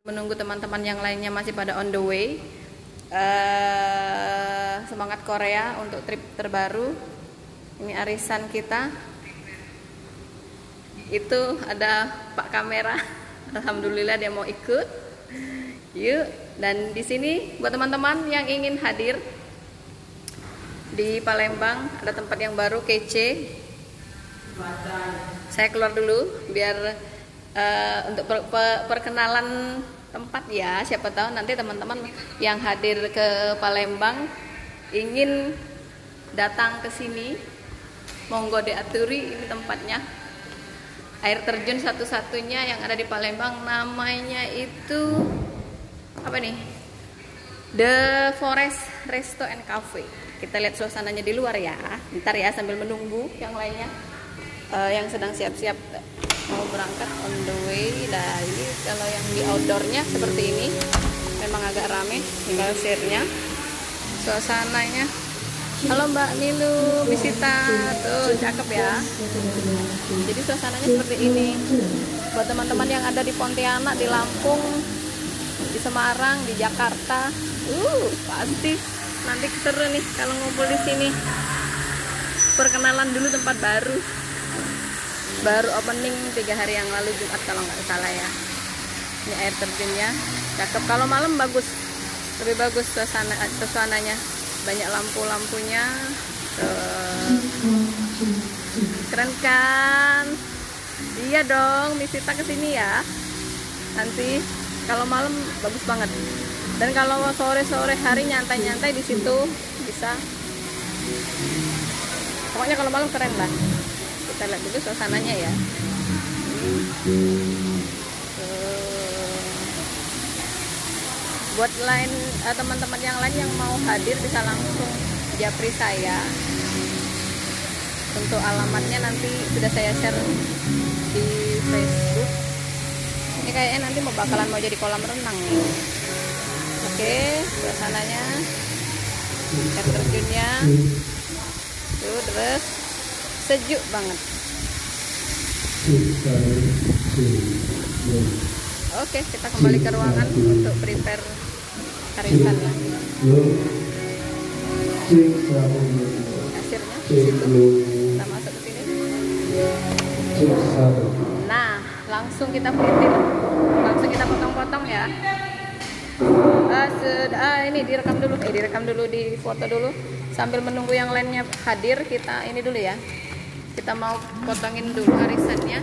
Menunggu teman-teman yang lainnya masih pada on the way. Semangat Korea untuk trip terbaru. Ini arisan kita. Itu ada Pak Kamera. Alhamdulillah dia mau ikut. Yuk, dan di sini buat teman-teman yang ingin hadir di Palembang ada tempat yang baru kece. Saya keluar dulu biar untuk perkenalan tempat ya, siapa tahu nanti teman-teman yang hadir ke Palembang ingin datang ke sini, monggo diaturi. Ini tempatnya air terjun satu-satunya yang ada di Palembang, namanya itu apa nih, The Forest Resto and Cafe. Kita lihat suasananya di luar ya, ntar ya sambil menunggu yang lainnya yang sedang siap-siap mau berangkat on the way. Nah ini kalau yang di outdoornya seperti ini memang agak rame, tinggal share-nya suasananya. Halo Mbak Nilu, Bisita, tuh cakep ya. Jadi suasananya seperti ini. Buat teman-teman yang ada di Pontianak, di Lampung, di Semarang, di Jakarta, pasti nanti seru nih kalau ngumpul di sini. Perkenalan dulu tempat baru opening 3 hari yang lalu, Jumat kalau nggak salah ya. Ini air terjunnya cakep, kalau malam bagus, lebih bagus suasananya, banyak lampu-lampunya, keren kan? Iya dong, Misita kesini ya nanti. Kalau malam bagus banget, dan kalau sore-sore hari nyantai-nyantai di situ bisa. Pokoknya kalau malam keren lah. Kita lihat dulu suasananya ya. Buat teman-teman yang lain yang mau hadir bisa langsung japri saya. Untuk alamatnya nanti sudah saya share di Facebook. Ini kayaknya nanti bakalan jadi kolam renang nih. Oke, suasananya, air terjunnya, tuh terus sejuk banget. Oke, kita kembali ke ruangan untuk prepare arisan ya. Kasirnya di situ. Kita masuk ke sini. Nah, langsung kita prepare, langsung kita potong-potong ya. Ini direkam dulu, di foto dulu sambil menunggu yang lainnya hadir. Kita ini dulu ya, kita mau potongin dulu arisannya.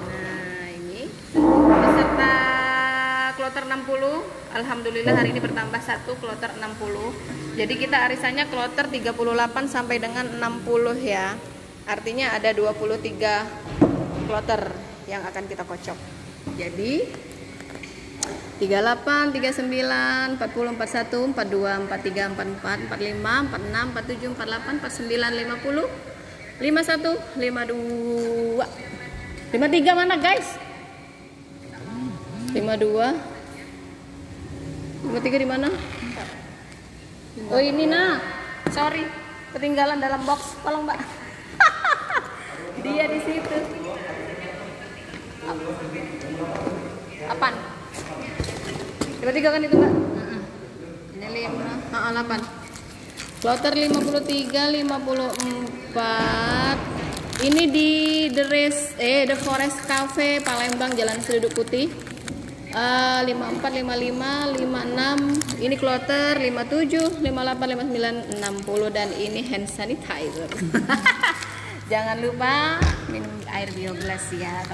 Nah ini beserta kloter 60. Alhamdulillah hari ini bertambah 1 kloter 60. Jadi kita arisannya kloter 38 sampai dengan 60 ya. Artinya ada 23 kloter yang akan kita kocok. Jadi 38, 39, 40, 41, 42, 43, 44, 45, 46, 47, 48, 49, 50, 51, 52, 53 mana guys? 52, 53 di mana? Oh ini nah, sorry, ketinggalan dalam box, tolong mbak. Dia di situ. Apaan? 53 kan itu mbak? Ini 5, 8. Kloter 53, 54. Ini di The Forest Cafe Palembang, Jalan Seluduk Putih. 54, 55, 56. Ini kloter 57, 58, 59, 60, dan ini hand sanitizer. Jangan lupa minum air biogas ya.